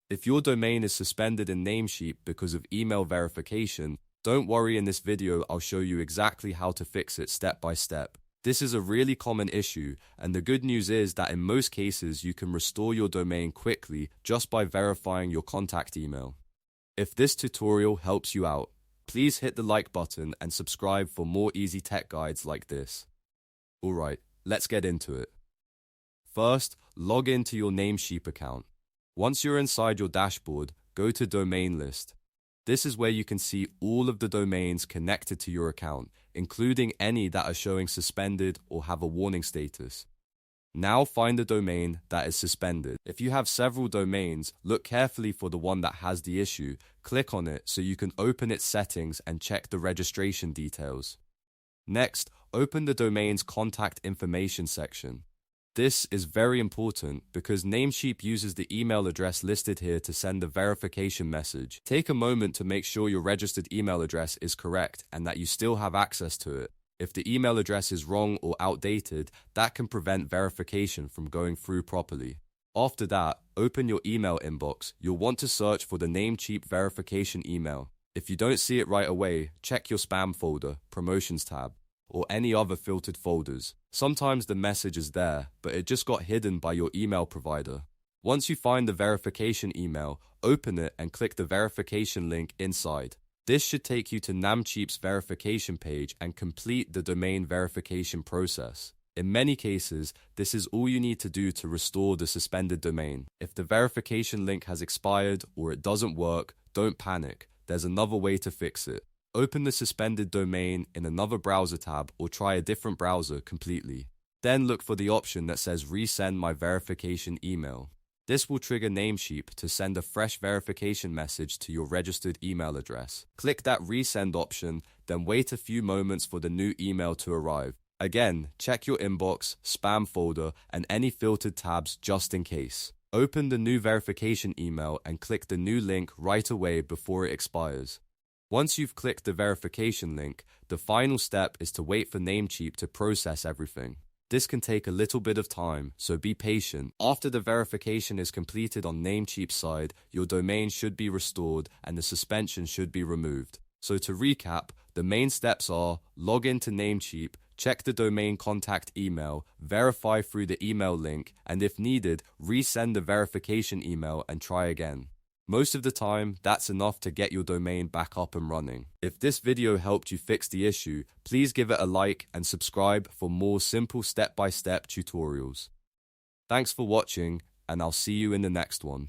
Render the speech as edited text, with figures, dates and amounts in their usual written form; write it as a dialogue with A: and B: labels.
A: If your domain is suspended in Namecheap because of email verification, don't worry, in this video I'll show you exactly how to fix it step by step. This is a really common issue, and the good news is that in most cases you can restore your domain quickly just by verifying your contact email. If this tutorial helps you out, please hit the like button and subscribe for more easy tech guides like this. Alright, let's get into it. First, log into your Namecheap account. Once you're inside your dashboard, go to Domain List. This is where you can see all of the domains connected to your account, including any that are showing suspended or have a warning status. Now find the domain that is suspended. If you have several domains, look carefully for the one that has the issue, click on it so you can open its settings and check the registration details. Next, open the domain's contact information section. This is very important because Namecheap uses the email address listed here to send a verification message. Take a moment to make sure your registered email address is correct and that you still have access to it. If the email address is wrong or outdated, that can prevent verification from going through properly. After that, open your email inbox. You'll want to search for the Namecheap verification email. If you don't see it right away, check your spam folder, promotions tab, or any other filtered folders. Sometimes the message is there, but it just got hidden by your email provider. Once you find the verification email, open it and click the verification link inside. This should take you to Namecheap's verification page and complete the domain verification process. In many cases, this is all you need to do to restore the suspended domain. If the verification link has expired or it doesn't work, don't panic. There's another way to fix it. Open the suspended domain in another browser tab or try a different browser completely. Then look for the option that says Resend my verification email. This will trigger Namecheap to send a fresh verification message to your registered email address. Click that resend option, then wait a few moments for the new email to arrive. Again, check your inbox, spam folder, and any filtered tabs just in case. Open the new verification email and click the new link right away before it expires. Once you've clicked the verification link, the final step is to wait for Namecheap to process everything. This can take a little bit of time, so be patient. After the verification is completed on Namecheap's side, your domain should be restored and the suspension should be removed. So to recap, the main steps are log into Namecheap, check the domain contact email, verify through the email link, and if needed, resend the verification email and try again. Most of the time, that's enough to get your domain back up and running. If this video helped you fix the issue, please give it a like and subscribe for more simple step-by-step tutorials. Thanks for watching, and I'll see you in the next one.